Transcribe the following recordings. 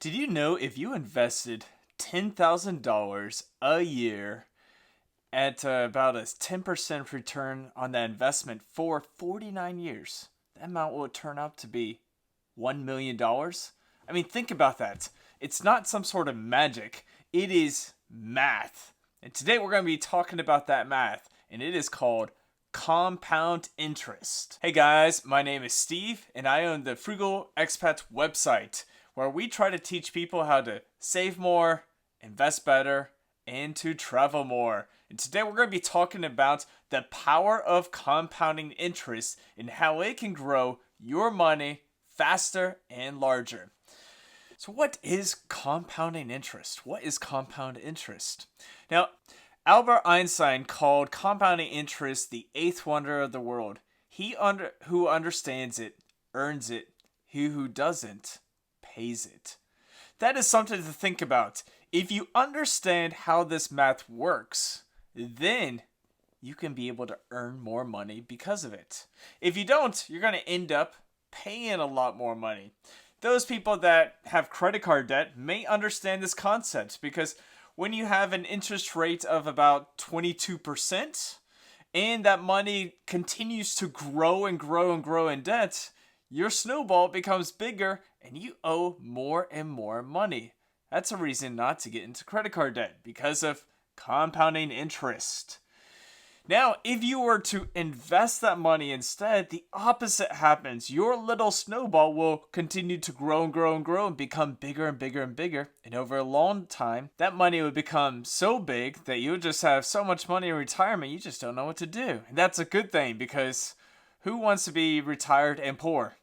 Did you know if you invested $10,000 a year at about a 10% return on that investment for 49 years, that amount will turn out to be $1 million? I mean, think about that. It's not some sort of magic, it is math. And today we're going to be talking about that math, and it is called compound interest. Hey guys, my name is Steve, and I own the Frugal Expat website, where we try to teach people how to save more, invest better, and to travel more. And today we're going to be talking about the power of compounding interest and how it can grow your money faster and larger. So what is compounding interest? What is compound interest? Now, Albert Einstein called compounding interest the eighth wonder of the world. Who understands it, earns it. He who doesn't, pays it. That is something to think about. If you understand how this math works, then you can be able to earn more money because of it. If you don't, you're going to end up paying a lot more money. Those people that have credit card debt may understand this concept, because when you have an interest rate of about 22% and that money continues to grow and grow and grow in debt, your snowball becomes bigger and you owe more and more money. That's a reason not to get into credit card debt, because of compounding interest. Now, if you were to invest that money instead, the opposite happens. Your little snowball will continue to grow and grow and grow and become bigger and bigger and bigger. And over a long time, that money would become so big that you would just have so much money in retirement, you just don't know what to do. And that's a good thing, because who wants to be retired and poor?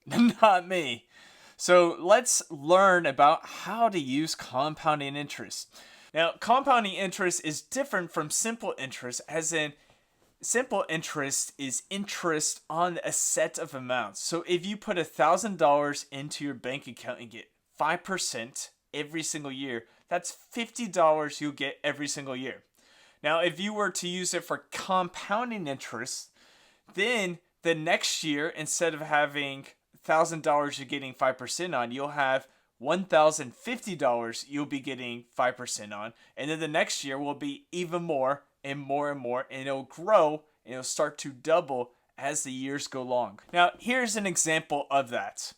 Not me. So let's learn about how to use compounding interest. Now, compounding interest is different from simple interest, as in simple interest is interest on a set of amounts. So if you put $1,000 into your bank account and get 5% every single year, that's $50 you'll get every single year. Now, if you were to use it for compounding interest, then the next year, instead of having $1,000 you're getting 5% on, you'll have $1,050 you'll be getting 5% on, and then the next year will be even more and more and more, and it'll grow and it'll start to double as the years go along. Now, here's an example of that.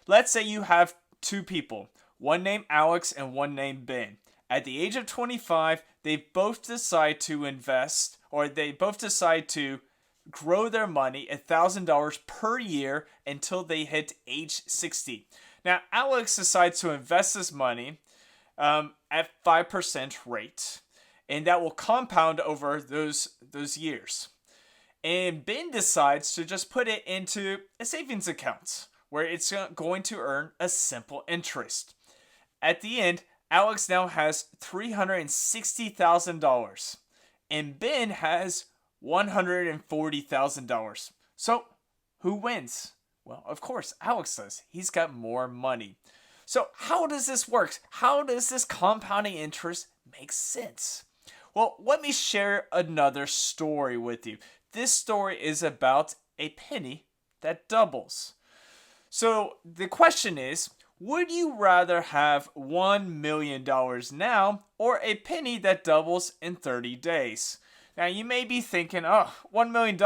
Let's say you have two people, one named Alex and one named Ben. At the age of 25, they both decide to invest, or they both decide to grow their money $1,000 per year until they hit age 60. Now, Alex decides to invest this money at 5% rate, and that will compound over those years. And Ben decides to just put it into a savings account where it's going to earn a simple interest. At the end, Alex now has $360,000, and Ben has $140,000. So, who wins? Well, of course, Alex does. He's got more money. So how does this work? How does this compounding interest make sense? Well, let me share another story with you. This story is about a penny that doubles. So the question is, would you rather have $1 million now, or a penny that doubles in 30 days? Now you may be thinking, oh, $1 million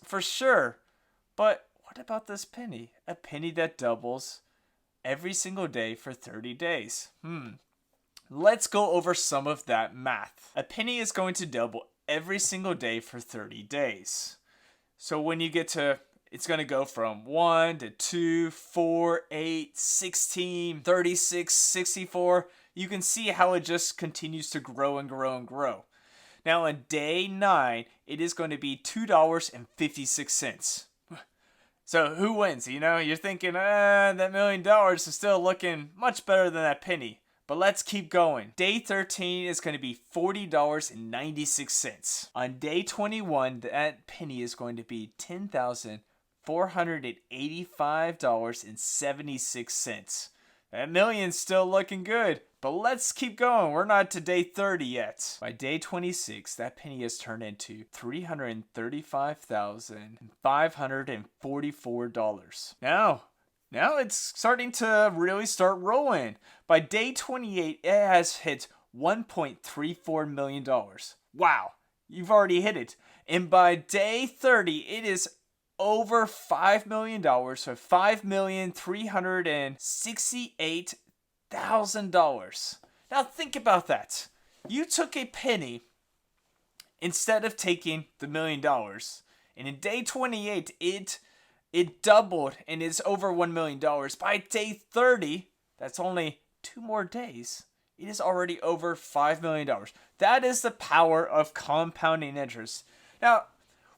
for sure. But what about this penny? A penny that doubles every single day for 30 days. Let's go over some of that math. A penny is going to double every single day for 30 days. So when you get to, it's going to go from 1 to 2, 4, 8, 16, 36, 64. You can see how it just continues to grow and grow and grow. Now on day 9, it is going to be $2.56. So who wins? You know, you're thinking, that $1 million is still looking much better than that penny. But let's keep going. Day 13 is going to be $40.96. On day 21, that penny is going to be $10,485.76. That million's still looking good. But let's keep going. We're not to day 30 yet. By day 26, that penny has turned into $335,544. Now, Now it's starting to really start rolling. By day 28, it has hit $1.34 million. Wow, you've already hit it. And by day 30, it is over $5 million, so $5,368,000. Now think about that. You took a penny instead of taking the $1 million, and in day 28, it doubled and is over $1 million. By day 30, that's only 2 more days, it is already over $5 million. That is the power of compounding interest. Now,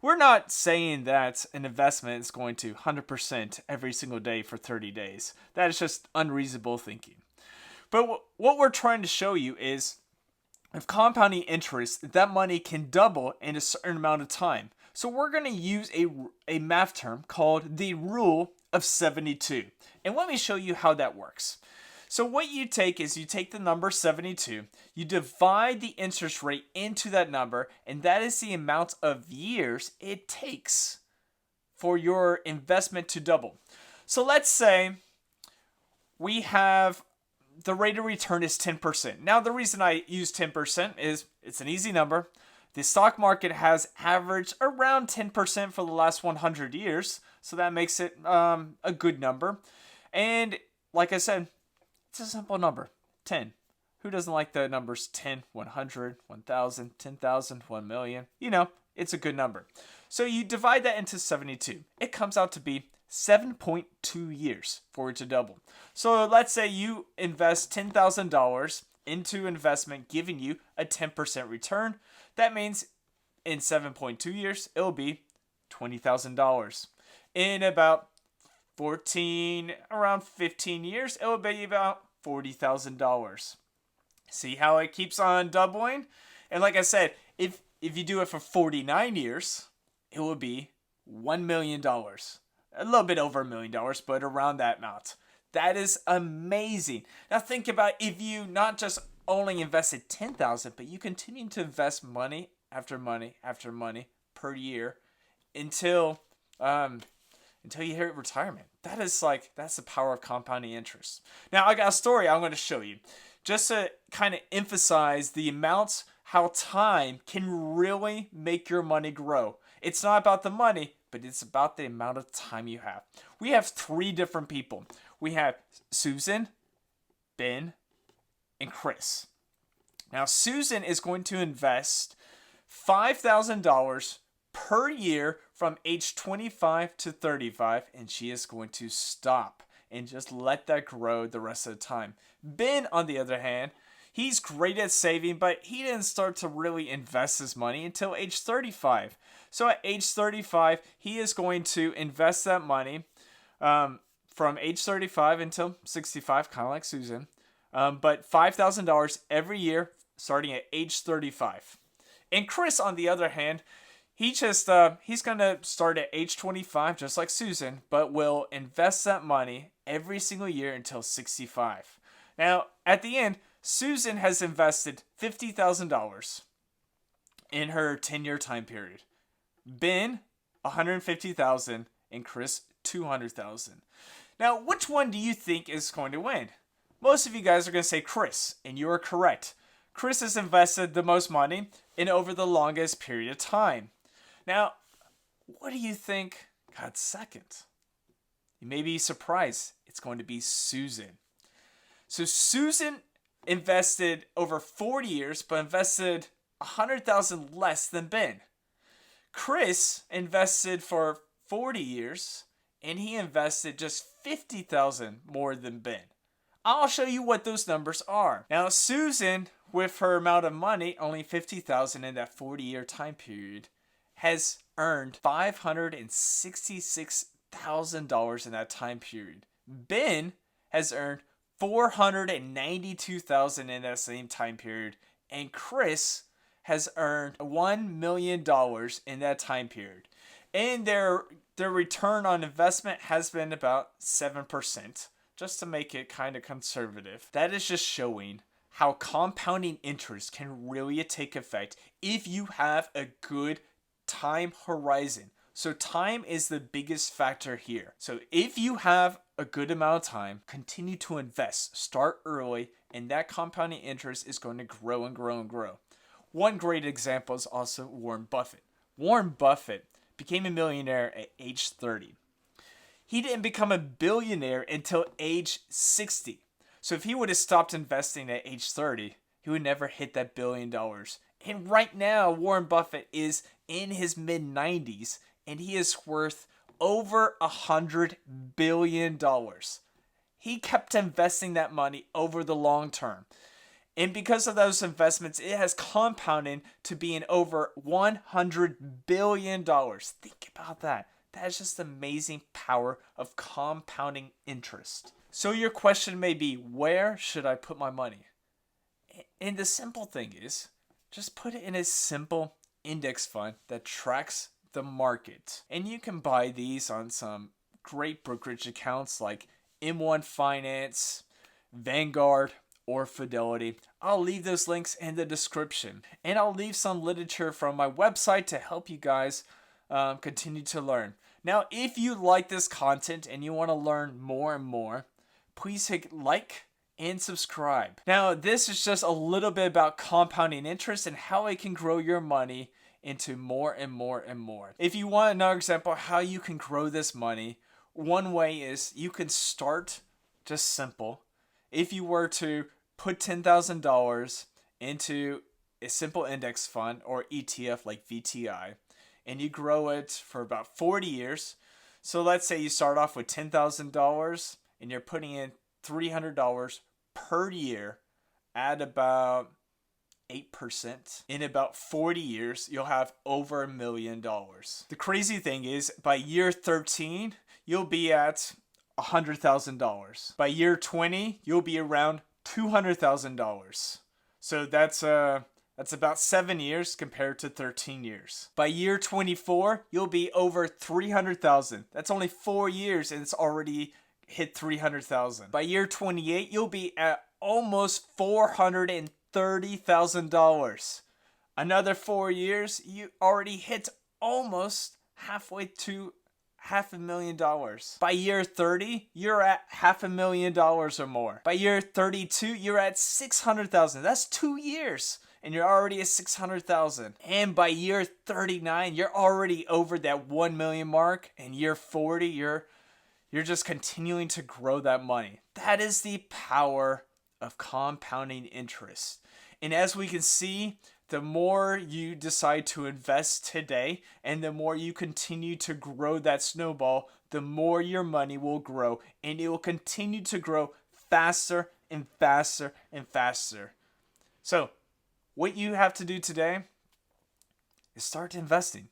we're not saying that an investment is going to 100% every single day for 30 days. That is just unreasonable thinking. But what we're trying to show you is, with compounding interest, that money can double in a certain amount of time. So we're going to use a math term called the rule of 72. And let me show you how that works. So what you take is you take the number 72, you divide the interest rate into that number, and that is the amount of years it takes for your investment to double. So let's say we have the rate of return is 10%. Now the reason I use 10% is it's an easy number. The stock market has averaged around 10% for the last 100 years, so that makes it a good number. And like I said, it's a simple number, 10. Who doesn't like the numbers 10, 100, 1,000, 10,000, 1 million? You know, it's a good number. So you divide that into 72. It comes out to be 7.2 years for it to double. So let's say you invest $10,000 into investment giving you a 10% return. That means in 7.2 years, it'll be $20,000. In about around 15 years, it will be about $40,000. See how it keeps on doubling? And like I said, if you do it for 49 years, it will be $1 million. A little bit over $1 million, but around that amount. That is amazing. Now think about if you not just only invested $10,000, but you continue to invest money after money after money per year until you hit retirement. That's the power of compounding interest. Now I got a story I'm going to show you just to kind of emphasize the amounts, how time can really make your money grow. It's not about the money, but it's about the amount of time you have. We have 3 different people. We have Susan, Ben, and Chris. Now Susan is going to invest $5,000 per year from age 25 to 35, and she is going to stop and just let that grow the rest of the time. Ben, on the other hand, he's great at saving, but he didn't start to really invest his money until age 35. So at age 35, he is going to invest that money from age 35 until 65, kind of like Susan, but $5,000 every year starting at age 35. And Chris, on the other hand, he's going to start at age 25, just like Susan, but will invest that money every single year until 65. Now, at the end, Susan has invested $50,000 in her 10-year time period. Ben, $150,000, and Chris, $200,000. Now, which one do you think is going to win? Most of you guys are going to say Chris, and you are correct. Chris has invested the most money in over the longest period of time. Now, what do you think got second? You may be surprised. It's going to be Susan. So Susan invested over 40 years, but invested $100,000 less than Ben. Chris invested for 40 years, and he invested just $50,000 more than Ben. I'll show you what those numbers are. Now, Susan, with her amount of money, only $50,000 in that 40-year time period, has earned $566,000 in that time period. Ben has earned $492,000 in that same time period, and Chris has earned $1 million in that time period. And their return on investment has been about 7%, just to make it kind of conservative. That is just showing how compounding interest can really take effect if you have a good time horizon. So time is the biggest factor here. So if you have a good amount of time, continue to invest, start early, and that compounding interest is going to grow and grow and grow. One great example is also Warren Buffett. Warren Buffett became a millionaire at age 30. He didn't become a billionaire until age 60. So if he would have stopped investing at age 30, he would never hit that $1 billion. And right now, Warren Buffett is in his mid-90s, and he is worth over $100 billion. He kept investing that money over the long term. And because of those investments, it has compounded to being over $100 billion. Think about that. That is just amazing power of compounding interest. So your question may be, where should I put my money? And the simple thing is, just put it in a simple index fund that tracks the market. And you can buy these on some great brokerage accounts like M1 Finance, Vanguard, or Fidelity. I'll leave those links in the description. And I'll leave some literature from my website to help you guys continue to learn. Now, if you like this content and you want to learn more and more, please hit like and subscribe. Now, this is just a little bit about compounding interest and how it can grow your money into more and more and more. If you want another example of how you can grow this money, one way is you can start just simple. If you were to put $10,000 into a simple index fund or ETF like VTI, and you grow it for about 40 years. So let's say you start off with $10,000 and you're putting in $300 per year at about 8%. In about 40 years, you'll have over $1 million. The crazy thing is, by year 13, you'll be at $100,000. By year 20, you'll be around $200,000. So that's about 7 years compared to 13 years. By year 24, you'll be over 300,000. That's only 4 years and it's already hit 300,000. By year 28, you'll be at almost $430,000. Another 4 years, you already hit almost halfway to $500,000. By year 30, you're at $500,000 or more. By year 32, you're at 600,000. That's 2 years. And you're already at 600,000. And by year 39, you're already over that 1 million mark. And year 40, you're just continuing to grow that money. That is the power of compounding interest. And as we can see, the more you decide to invest today and the more you continue to grow that snowball, the more your money will grow. And it will continue to grow faster and faster and faster. So, what you have to do today is start investing.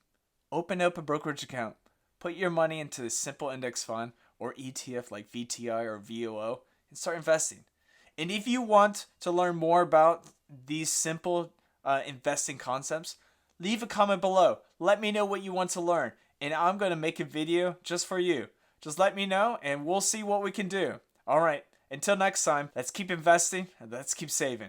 Open up a brokerage account. Put your money into a simple index fund or ETF like VTI or VOO and start investing. And if you want to learn more about these simple investing concepts, leave a comment below. Let me know what you want to learn. And I'm going to make a video just for you. Just let me know and we'll see what we can do. All right. Until next time, let's keep investing and let's keep saving.